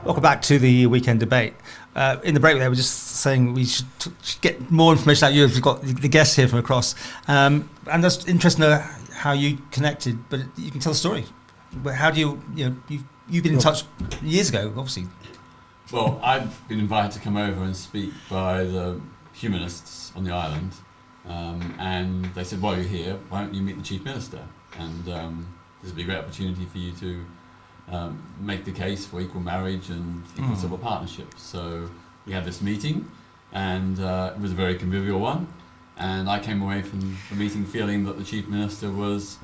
Welcome back to the weekend debate. In the break, they were just saying we should get more information out of you. We've got the guests here from across, and that's interesting to know how you connected. But you can tell the story. How do you've been in touch years ago, obviously. Well, I've been invited to come over and speak by the humanists on the island, and they said, while you're here, why don't you meet the Chief Minister? And this would be a great opportunity for you to make the case for equal marriage and equal civil partnerships. So we had this meeting, and it was a very convivial one, and I came away from the meeting feeling that the Chief Minister was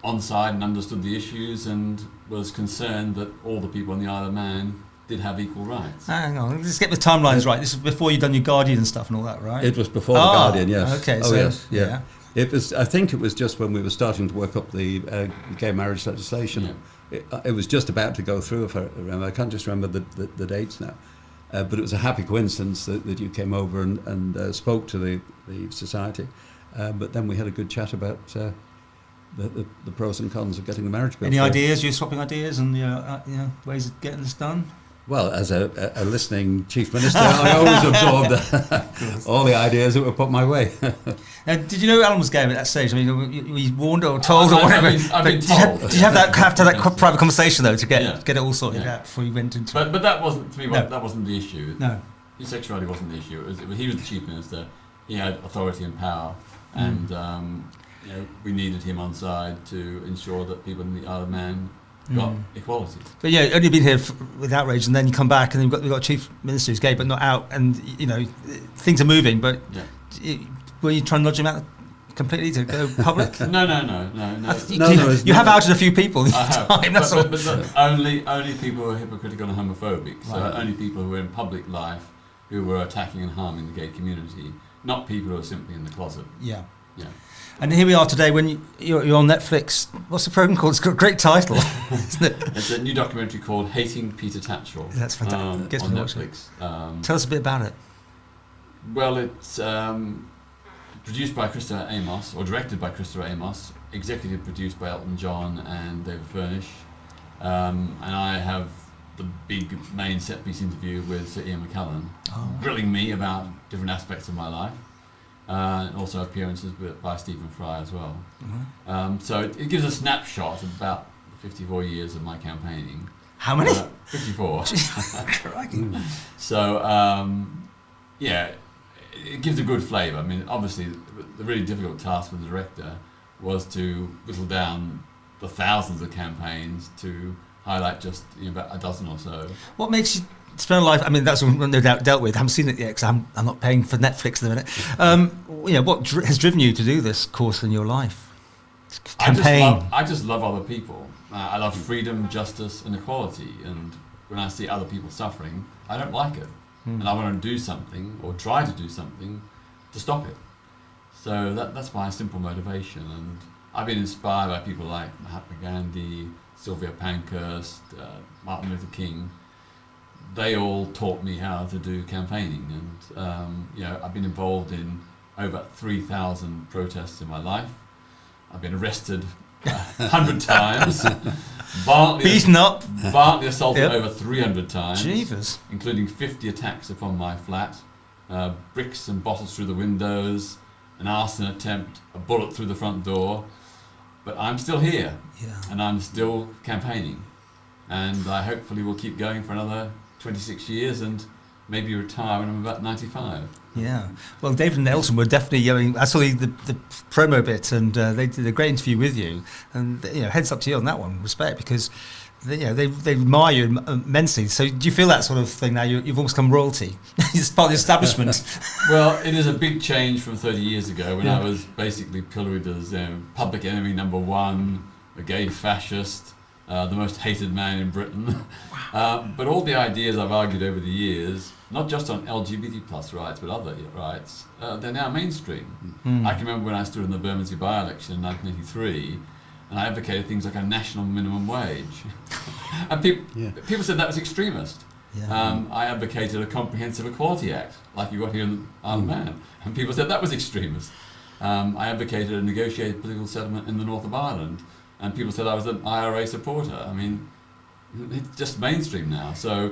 on side and understood the issues and was concerned that all the people on the Isle of Man did have equal rights. Hang on, let's get the timelines right. This is before you'd done your Guardian and stuff and all that, right? It was before the Guardian, yes. Okay, so yes, yeah. yeah. It was. I think it was just when we were starting to work up the gay marriage legislation. Yeah. It was just about to go through, if I remember. I can't just remember the dates now. But it was a happy coincidence that you came over and spoke to the society. But then we had a good chat about the pros and cons of getting the marriage bill. Any ideas? You're swapping ideas and ways of getting this done? Well, as a listening Chief Minister, I always absorbed all the ideas that were put my way. Now, did you know Alan was gay at that stage? I mean, were you warned or told or whatever? I've been told. Did you have to have that private conversation though to get it all sorted out before you went into? But that wasn't, to me, that wasn't the issue. No, his sexuality wasn't the issue. He was the Chief Minister. He had authority and power, and we needed him on side to ensure that people in the Isle of Man got equality. But yeah, only been here with outrage, and then you come back, and then we've got a Chief Minister who's gay but not out, and things are moving. But were you trying to nudge him out completely to go public? No. You have outed a few people. I have, time, that's all. but only people who are hypocritical and homophobic. So only people who were in public life who were attacking and harming the gay community, not people who are simply in the closet. Yeah. Yeah. And here we are today when you're on Netflix. What's the programme called? It's got a great title, isn't it? It's a new documentary called Hating Peter Tatchell. That's fantastic. On Netflix. Tell us a bit about it. Well, it's produced by Christopher Amos, or directed by Christopher Amos, executive produced by Elton John and David Furnish. And I have the big main set piece interview with Sir Ian McKellen, grilling me about different aspects of my life. And also appearances by Stephen Fry as well. So it gives a snapshot of about 54 years of my campaigning. How many? 54. So, it gives a good flavour. I mean, obviously, the really difficult task for the director was to whittle down the thousands of campaigns to highlight just about a dozen or so. What makes you spend a life? I mean, that's no doubt dealt with. I haven't seen it yet because I'm not paying for Netflix at the minute. What has driven you to do this course in your life? Campaign. I just love other people. I love freedom, justice, and equality. And when I see other people suffering, I don't like it, and I want to do something or try to do something to stop it. So that's my simple motivation. And I've been inspired by people like Mahatma Gandhi, Sylvia Pankhurst, Martin Luther King. They all taught me how to do campaigning, and I've been involved in over 3,000 protests in my life. I've been arrested 100 times, beaten up, violently assaulted over 300 times, Jeevers. Including 50 attacks upon my flat, bricks and bottles through the windows, an arson attempt, a bullet through the front door. But I'm still here, and I'm still campaigning, and I hopefully will keep going for another 26 years and maybe retire when I'm about 95. Yeah. Well, David and Elton were definitely, I saw the promo bit, and they did a great interview with you, and heads up to you on that one, respect, because they admire you immensely. So do you feel that sort of thing now? You've almost become royalty. It's part of the establishment. Well, it is a big change from 30 years ago when I was basically pilloried as public enemy number one, a gay fascist, the most hated man in Britain. But all the ideas I've argued over the years, not just on LGBT plus rights, but other rights, they're now mainstream. I can remember when I stood in the Bermondsey by-election in 1983, and I advocated things like a national minimum wage. And people said that was extremist. I advocated a Comprehensive Equality Act, like you got here in the Isle of Man, and people said that was extremist. I advocated a negotiated political settlement in the north of Ireland, and people said I was an IRA supporter. I mean, it's just mainstream now. So,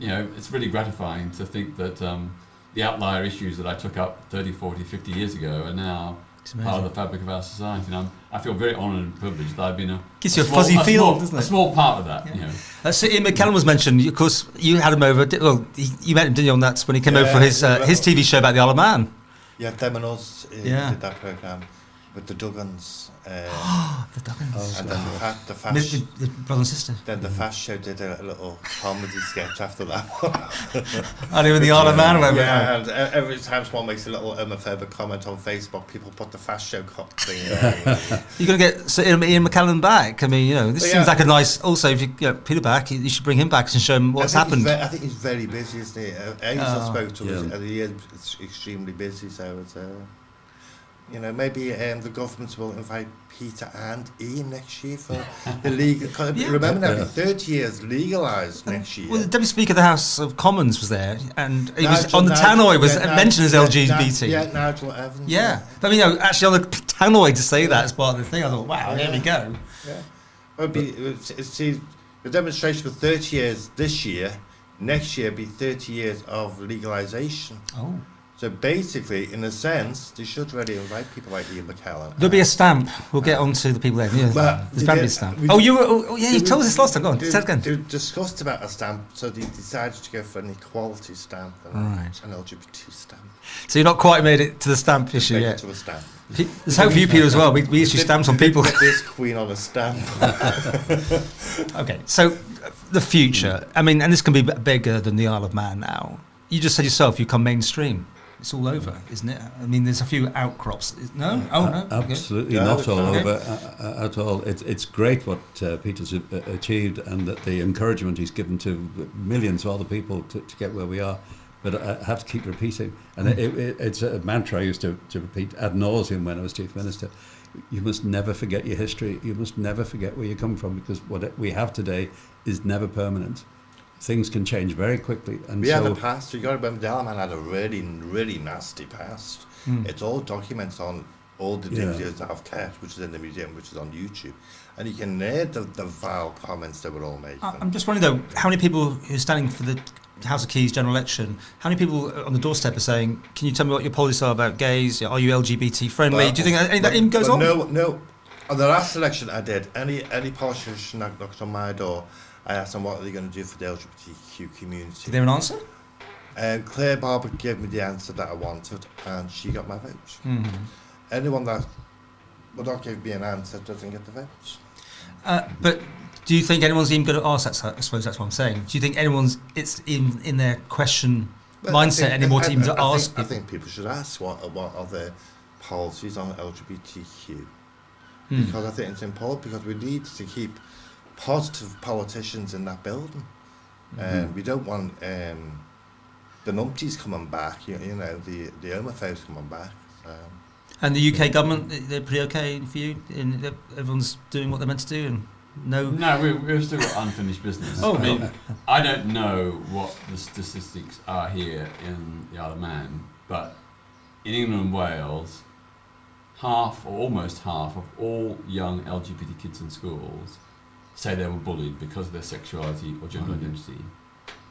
it's really gratifying to think that the outlier issues that I took up 30, 40, 50 years ago are now part of the fabric of our society. And I feel very honoured and privileged that I've been gives you a fuzzy feel, doesn't it? A small part of that. So Ian McKellen was mentioned. Of course, you had him over. Well, you met him, didn't you, on that when he came over for his TV show about the Isle of Man? Yeah, them and us did that programme with the Duggans. The Duggans. And then the Fast... The brother and sister. Then the Fast Show did a little comedy sketch after that one. And even the Isle of Man went and every time someone makes a little homophobic comment on Facebook, people put the Fast Show thing in. You're going to get Ian McKellen back. I mean, this seems like a nice... Also, if you get Peter back, you should bring him back and show him what's happened. I think he's very busy, isn't he? Hazel spoke to us, and he is extremely busy, so it's... maybe the government will invite Peter and Ian next year for the legal. Remember, that'll be 30 years legalised next year. Well, the Deputy Speaker of the House of Commons was there, and he was on the tannoy, mentioned as LGBT. Nigel Evans. Yeah, I mean, actually on the tannoy to say that as part of the thing, I thought, wow, here we go. Yeah, the demonstration for 30 years this year. Next year, be 30 years of legalisation. Oh. So basically, in a sense, they should really invite people like Ian McKellen. There'll be a stamp. We'll get on to the people there. Yeah, there's bound to be a stamp. You told us this last time. Go on, say it again. They discussed about a stamp, so they decided to go for an equality stamp and an LGBT stamp. So you've not quite made it to the stamp issue yet? To a stamp. There's hope for you, Peter, as well. We issue stamps on people. Get this Queen on a stamp. Okay, so the future. I mean, and this can be bigger than the Isle of Man now. You just said yourself, you come mainstream. It's all over, isn't it? I mean, there's a few outcrops. No? Oh, no? Absolutely not all over at all. It's great what Peter's achieved, and that the encouragement he's given to millions of other people to get where we are. But I have to keep repeating. And it's a mantra I used to repeat ad nauseum when I was Chief Minister. You must never forget your history. You must never forget where you come from, because what we have today is never permanent. Things can change very quickly, and we have a past. You got to remember, the Isle of Man had a really, really nasty past. It's all documents on all the videos that I've kept, which is in the museum, which is on YouTube, and you can hear the vile comments they were all making. I'm just wondering though, how many people who are standing for the House of Keys general election, how many people on the doorstep are saying, "Can you tell me what your policies are about gays? Are you LGBT friendly?" Do you think any of that even goes on? No. On the last election, I did. Any politician that knocked on my door, I asked them what are they going to do for the LGBTQ community. Did they have an answer? Claire Barber gave me the answer that I wanted, and she got my vote. Anyone that would not give me an answer doesn't get the votes. But do you think anyone's even going to ask that? I suppose that's what I'm saying. Do you think it's in their question mindset anymore to even ask? I think people should ask what are their policies on LGBTQ. Because I think it's important, because we need to keep positive politicians in that building. We don't want the numpties coming back, the homophobes coming back. And the UK government, they're pretty okay for you? Everyone's doing what they're meant to do? And No, we've still got unfinished business. I mean, I don't know what the statistics are here in the Isle of Man, but in England and Wales, half or almost half of all young LGBT kids in schools say they were bullied because of their sexuality or gender identity.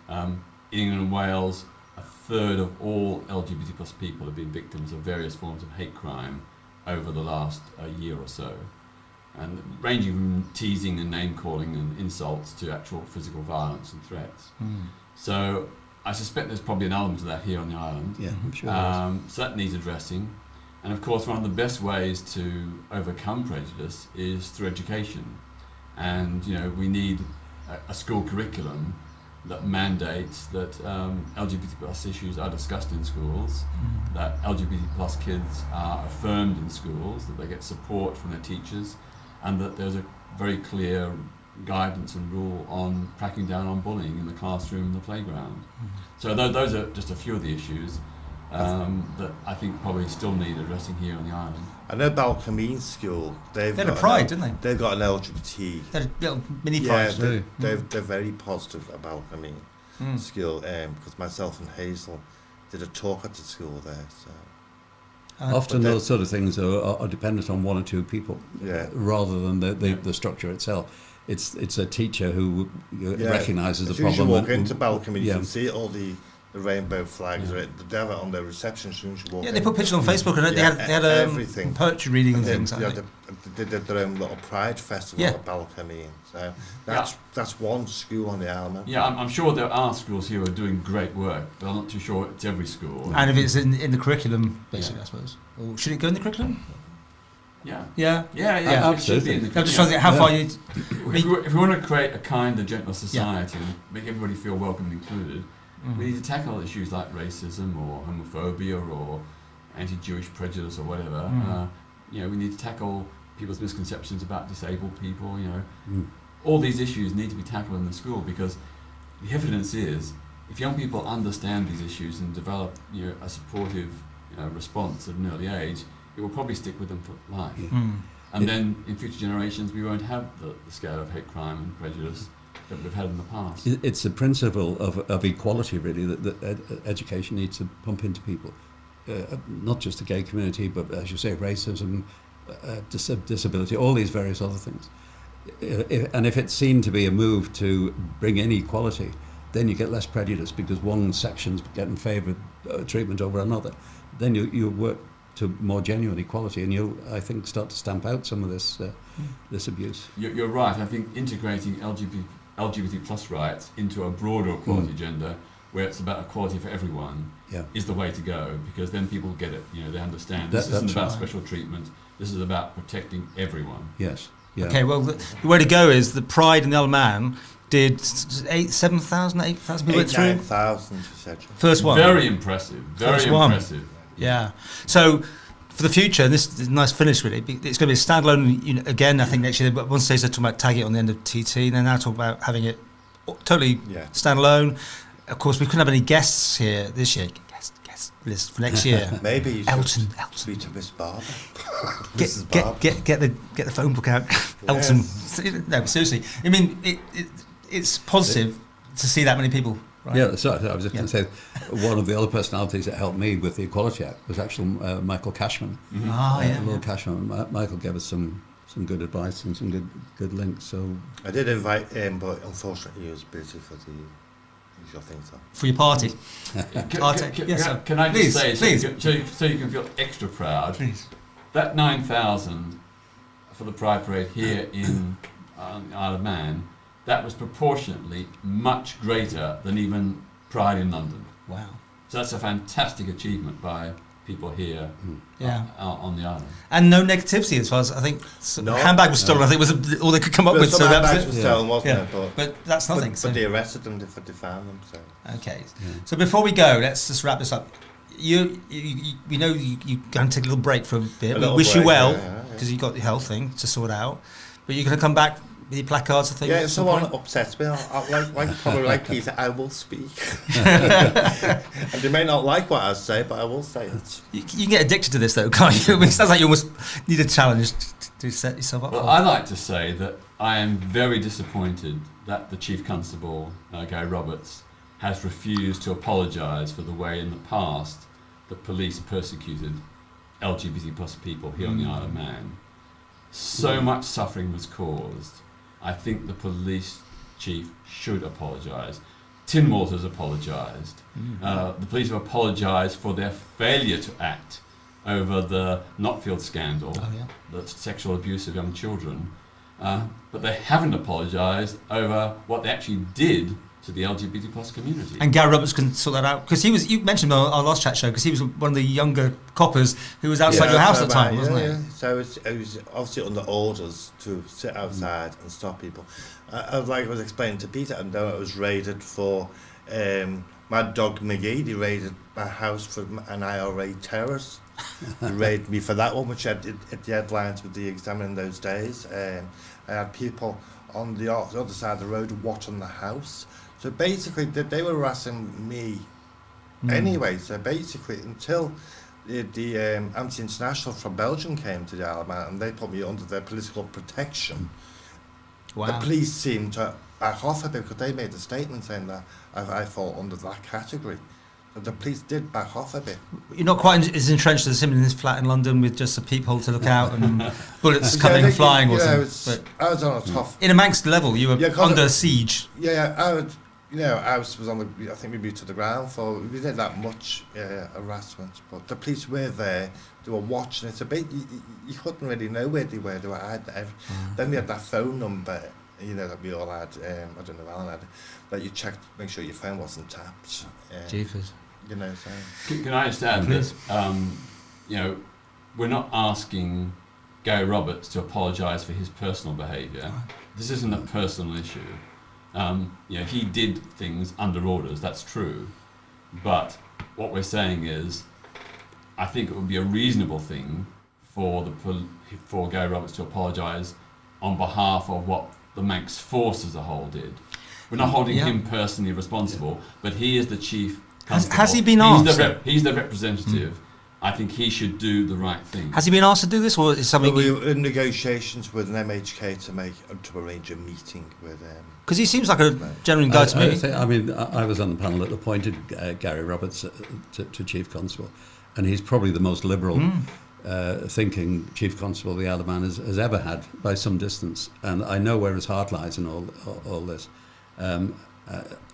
In England and Wales, a third of all LGBT plus people have been victims of various forms of hate crime over the last year or so, and ranging from teasing and name calling and insults to actual physical violence and threats. So I suspect there's probably an element of that here on the island. Yeah, I'm sure. So that needs addressing. And of course, one of the best ways to overcome prejudice is through education. And we need a school curriculum that mandates that LGBT plus issues are discussed in schools, that LGBT plus kids are affirmed in schools, that they get support from their teachers, and that there's a very clear guidance and rule on cracking down on bullying in the classroom and the playground. So those are just a few of the issues that I think probably still need addressing here on the island. I know Balcomine School, they had a pride, didn't they? They've got an LGBT. They had a little mini pride. They're very positive about Balcomine School, because myself and Hazel did a talk at the school there. So. Often those sort of things are dependent on one or two people, rather than the structure itself. it's a teacher who recognises the as soon as you problem. walk into Balcombe, you yeah. can see all the rainbow flags. Yeah. They have it on their reception as soon as you walk in. they put pictures on Facebook, and they had everything. poetry reading and then, things like yeah, that. they did their own little pride festival at Balcombe. So that's one school on the island. Yeah, I'm sure there are schools here who are doing great work, but I'm not too sure it's every school. And if it's in the curriculum, basically, I suppose. Or should it go in the curriculum? Yeah. Yeah. It should be in the I'm just trying to think how far you... If we want to create a kinder, gentler society and make everybody feel welcome and included, we need to tackle issues like racism or homophobia or anti-Jewish prejudice or whatever. We need to tackle people's misconceptions about disabled people. All these issues need to be tackled in the school, because the evidence is, if young people understand these issues and develop a supportive response at an early age, it will probably stick with them for life. And then in future generations we won't have the scale of hate crime and prejudice that we've had in the past. It's the principle of equality, really, that education needs to pump into people. Not just the gay community, but, as you say, racism, disability, all these various other things. And if it's seen to be a move to bring in equality, then you get less prejudice, because one section's getting favoured treatment over another. Then you work to more genuine equality, and you'll, I think, start to stamp out some of this this abuse. You're right. I think integrating LGBT plus rights into a broader equality agenda, where it's about equality for everyone, is the way to go, because then people get it. They understand this isn't about special treatment. This is about protecting everyone. Yes. Yeah. Okay, well, the way to go is the Pride in the Isle of Man did 7,000, 8,000 people went through? 9,000, you said. First one. Very impressive. Very impressive. Yeah. So for the future, and this is a nice finish really, it's going to be a standalone again, I think, next year. But one stage they're talking about tagging it on the end of TT, and they're now talking about having it totally standalone. Of course, we couldn't have any guests here this year. Guest list for next year. Maybe you Elton. Speak to Miss Barber. Get the phone book out. Elton. No, seriously. I mean, it's positive to see that many people. Right? Yeah, so I was just going to say, one of the other personalities that helped me with the Equality Act was actually Michael Cashman. Lord Cashman. Michael gave us some good advice and some good links. So I did invite him, but unfortunately he was busy for the usual things. For your party. Can I just say, so you can feel extra proud, please. That 9,000 for the Pride Parade here in Isle of Man, that was proportionately much greater than even Pride in London. Wow. So that's a fantastic achievement by people here on the island. And no negativity, as far as I think. No. Handbag was stolen, I think, was all they could come up with. So that was stolen, wasn't it? But that's nothing. But they arrested them for defaming them. So. Okay. Yeah. So before we go, let's just wrap this up. We know you're going to take a little break for a bit. We wish you well, because you've got the health thing to sort out. But you're going to come back with your placards and things? Yeah, if someone upsets me, probably like Peter, I will speak. And they may not like what I say, but I will say it. You can get addicted to this, though, can't you? I mean, it sounds like you almost need a challenge to set yourself up. Well, I like to say that I am very disappointed that the Chief Constable, Gary Roberts, has refused to apologise for the way in the past the police persecuted LGBT plus people here on the Isle of Man. So much suffering was caused. I think the police chief should apologise. Tin Walters apologised. The police have apologised for their failure to act over the Notfield scandal, the sexual abuse of young children. But they haven't apologised over what they actually did to the LGBT plus community. And Gary Roberts can sort that out, because you mentioned him on our last chat show, because he was one of the younger coppers who was outside your house at the time, wasn't he? So it was obviously under orders to sit outside and stop people. Like I was explaining to Peter, and then I was raided for Mad Dog McGee. He raided my house for an IRA terrorist. He raided me for that one, which I did at the headlines with the Examiner in those days. I had people on the other side of the road watching the house. So basically, they were harassing me anyway. So basically, until the Amnesty International from Belgium came to the Isle of Man and they put me under their political protection, the police seemed to back off a bit, because they made a statement saying that I fall under that category. The police did back off a bit. You're not quite as entrenched as him in his flat in London with just a peephole to look out and bullets coming and flying or something. I was on a tough... In a Manx level, you were under siege. Yeah, I was on the... I think we moved to the ground floor. We didn't that much harassment, but the police were there. They were watching it a bit. You couldn't really know where they were. They were Then we had that phone number, that we all had. I don't know, Alan had. That you checked, make sure your phone wasn't tapped. Jeepers. So... Can I just add that, we're not asking Gary Roberts to apologise for his personal behaviour. This isn't a personal issue. He did things under orders, that's true. But what we're saying is, I think it would be a reasonable thing for Gary Roberts to apologise on behalf of what the Manx force as a whole did. We're not holding him personally responsible, but he is the chief constable. Has he been asked? He's the representative. I think he should do the right thing. Has he been asked to do this, or is something? We were in negotiations with an MHK to arrange a meeting with them. Because he seems like a genuine guy to me. I was on the panel that appointed Gary Roberts to Chief Constable, and he's probably the most liberal thinking Chief Constable the Isle of Man has ever had by some distance. And I know where his heart lies in all this.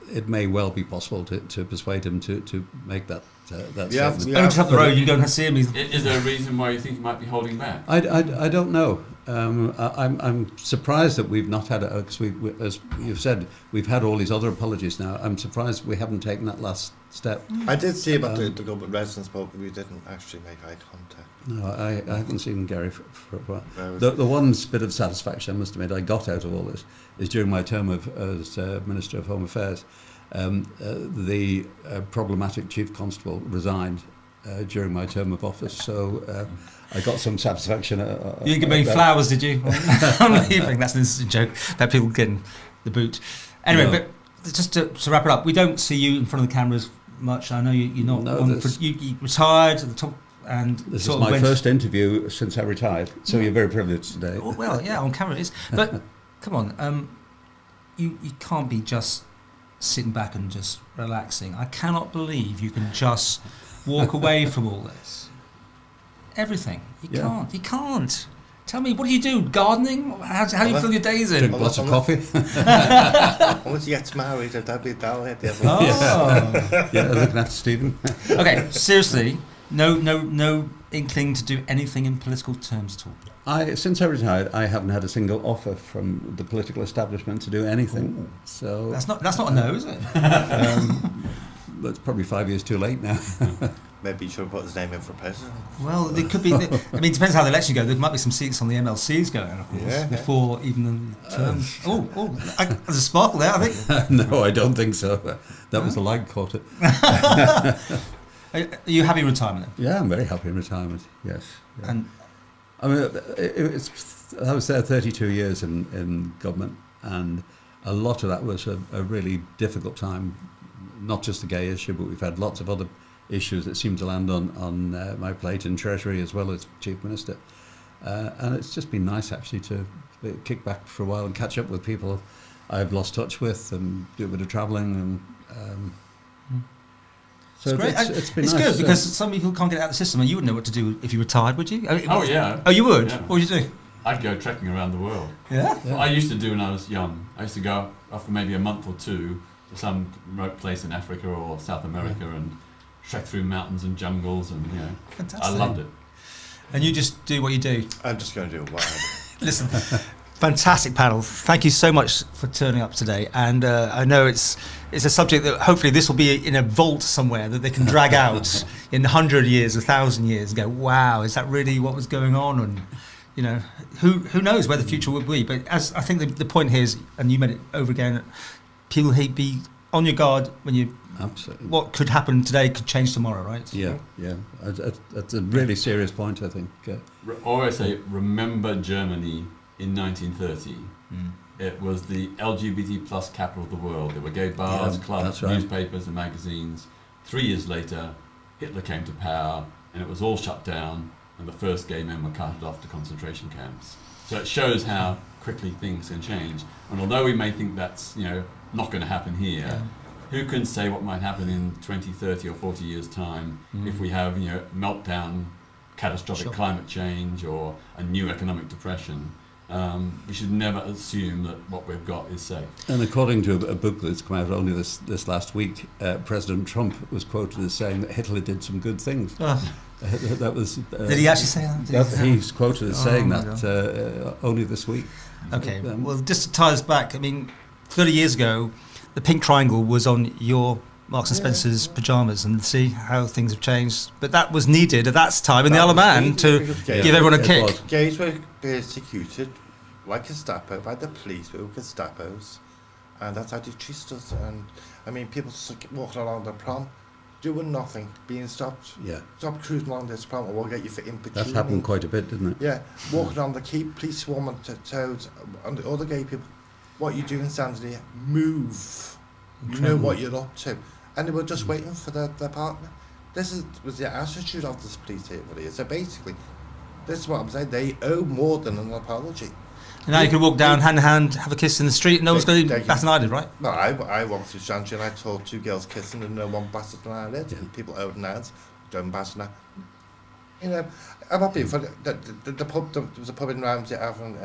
It may well be possible to persuade him to make that statement. Only up the road, you don't see him. Is there a reason why you think he might be holding back? I don't know. I'm surprised that we've not had it, because as you've said, we've had all these other apologies now. I'm surprised we haven't taken that last step. I did see about the government residents, but we didn't actually make eye contact. No, I haven't seen Gary for a while. The one bit of satisfaction, I must admit, I got out of all this is during my term as Minister of Home Affairs. The problematic Chief Constable resigned during my term of office, so I got some satisfaction. You didn't give me flowers, did you? I'm leaving. That's an instant joke about people getting the boot. Anyway, but just to wrap it up, we don't see you in front of the cameras much. I know you're not. You retired at the top. And this is my first interview since I retired, so you're very privileged today. Well, yeah, on camera it is. But come on, you can't be just sitting back and just relaxing. I cannot believe you can just walk away from all this. Everything. You can't. Tell me, what do you do? Gardening? How do you fill your days in? Drink lots of coffee. Once he gets married, that'll be that. Looking after Stephen. Okay, seriously. No inkling to do anything in political terms at all. Since I retired, I haven't had a single offer from the political establishment to do anything. Ooh. So that's not a no, is it? That's probably 5 years too late now. Maybe you should have put his name in for president. Well, there could be. It depends how the election goes. There might be some seats on the MLCs going, of course, before even the terms. There's a sparkle there, I think. No, I don't think so. That was the lag caught it. Are you happy in retirement then? Yeah, I'm very happy in retirement, yes. Yeah. And I mean, I was there 32 years in government, and a lot of that was a really difficult time, not just the gay issue, but we've had lots of other issues that seem to land on my plate in Treasury as well as Chief Minister. And it's just been nice actually to kick back for a while and catch up with people I've lost touch with and do a bit of travelling and... So it's great. It's been nice. Good because some people can't get out of the system, and you wouldn't know what to do if you retired, would you? Yeah. Oh, you would? Yeah. What would you do? I'd go trekking around the world. Yeah? I used to do when I was young. I used to go after maybe a month or two to some remote place in Africa or South America and trek through mountains and jungles, and Fantastic. I loved it. And you just do what you do? I'm just going to do what I do. Listen, fantastic panel. Thank you so much for turning up today. And I know it's a subject that hopefully this will be in a vault somewhere that they can drag out in 100 years, 1,000 years, and go, wow, is that really what was going on? And who knows where the future will be? But as I think the point here is, and you made it over again, people be on your guard when you. Absolutely. What could happen today could change tomorrow, right? Yeah. That's a really serious point, I think. Always say, remember Germany in 1930. It was the LGBT plus capital of the world. There were gay bars, clubs, newspapers and magazines. 3 years later, Hitler came to power and it was all shut down, and the first gay men were carted off to concentration camps. So it shows how quickly things can change. And although we may think that's not going to happen here, who can say what might happen in 20, 30 or 40 years' time if we have, meltdown, catastrophic climate change or a new economic depression. We should never assume that what we've got is safe. And according to a book that's come out only this last week, President Trump was quoted as saying that Hitler did some good things. That was. Did he actually say that? He's quoted as saying that only this week. Okay. Well, just to tie us back, I mean, 30 years ago, the pink triangle was on your Marks and Spencer's pyjamas, and see how things have changed. But that was needed at that time in the Isle of Man to give everyone a kick. Gays were persecuted like Gestapo by the police, who were Gestapos, and that's how they treated us. And I mean, people walking along the prom, doing nothing, being stopped. Yeah. Stop cruising along this prom, or we'll get you for impotence. That happened quite a bit, didn't it? Yeah, walking on the quay, police swarming toads, and the other gay people. What you doing standing here? Move. You know what you're up to. And they were just waiting for their partner. This was the attitude of this police here. So basically, this is what I'm saying. They owe more than an apology. And now you can walk down hand in hand, have a kiss in the street, and no one's going to bat an eyelid, right? No, I walked through Shanty and I saw two girls kissing and no one batted an eyelid. Yeah. People holding hands, don't bat an eyelid. I'm not being funny. The pub, there was a pub in Ramsey having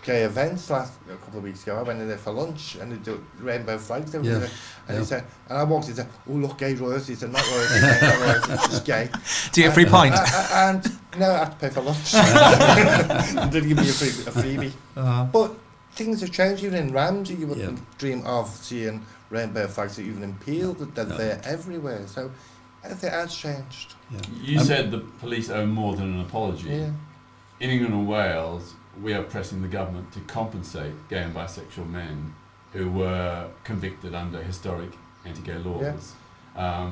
gay events a couple of weeks ago. I went in there for lunch and they do rainbow flags. He said, and I walked in and said, "Oh look, gay royalty." He said, "Not royalty, not royalty, it's just gay." Do you get a free pint? And no, I had to pay for lunch. They didn't give me a freebie. But things have changed. Even in Ramsey, you wouldn't dream of seeing rainbow flags. Even in Peel, they're everywhere. So everything has changed. Yeah. You said the police owe more than an apology. Yeah. In England and Wales, we are pressing the government to compensate gay and bisexual men who were convicted under historic anti-gay laws. Yeah.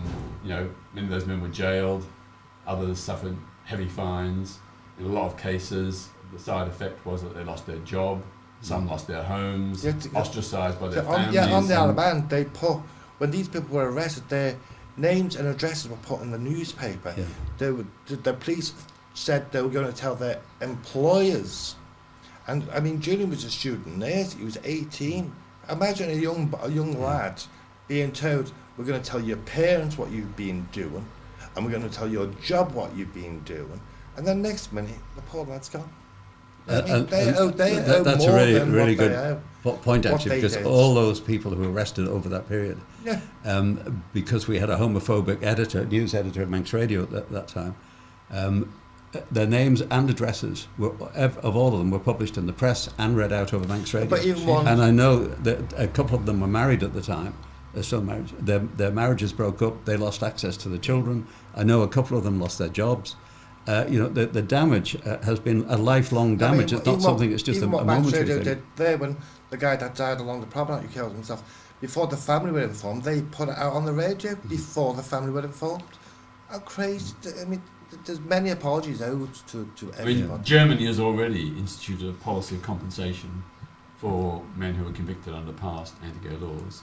Many of those men were jailed, others suffered heavy fines. In a lot of cases, the side effect was that they lost their job, some lost their homes, ostracised by their families. On the Isle of Man, they put, when these people were arrested, their names and addresses were put in the newspaper. Yeah. The police said they were going to tell their employers. And I mean, Julian was a student nurse. He was 18. Imagine a young lad being told, "We're going to tell your parents what you've been doing, and we're going to tell your job what you've been doing." And then next minute, the poor lad's gone. That's a really good point, actually, because all those people who were arrested over that period, because we had a homophobic news editor at Manx Radio at that time. Their names and addresses of all of them were published in the press and read out over Manx Radio. But even and I know that a couple of them were married at the time. They're still married. Their marriages broke up. They lost access to the children. I know a couple of them lost their jobs. The damage has been a lifelong damage. It's not something. It's just a momentary thing. Did there when the guy that died along the promenade who killed himself, before the family were informed, they put it out on the radio before the family were informed. How crazy! I mean. There's many apologies owed to everyone. Germany has already instituted a policy of compensation for men who are convicted under past anti-gay laws.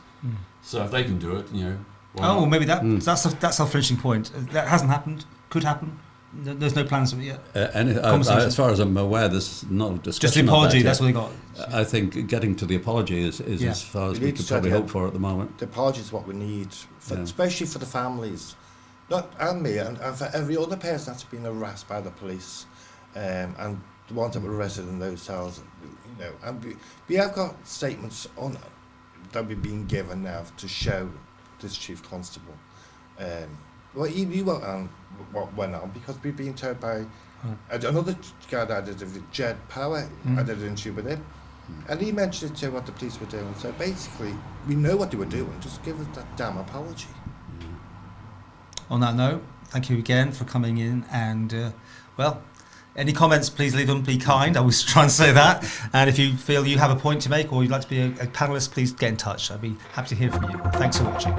So if they can do it, maybe that's our finishing point. That hasn't happened. Could happen. There's no plans of it yet. As far as I'm aware, there's no discussion. Just the apology. That's what they got. I think getting to the apology is as far as we could probably hope for at the moment. The apology is what we need, especially for the families. And me, and for every other person that's been harassed by the police, and the ones that were arrested in those cells, and we have got statements on that we've been given now to show this Chief Constable. He went on what went on because we've been told by another guy that I did with Jed Power. I did an interview with him, and he mentioned it to what the police were doing. So basically, we know what they were doing. Just give us that damn apology. On that note, thank you again for coming in, and any comments, please leave them. Be kind. I always try and say that. And if you feel you have a point to make or you'd like to be a panelist, please get in touch. I'd be happy to hear from you. Thanks for watching.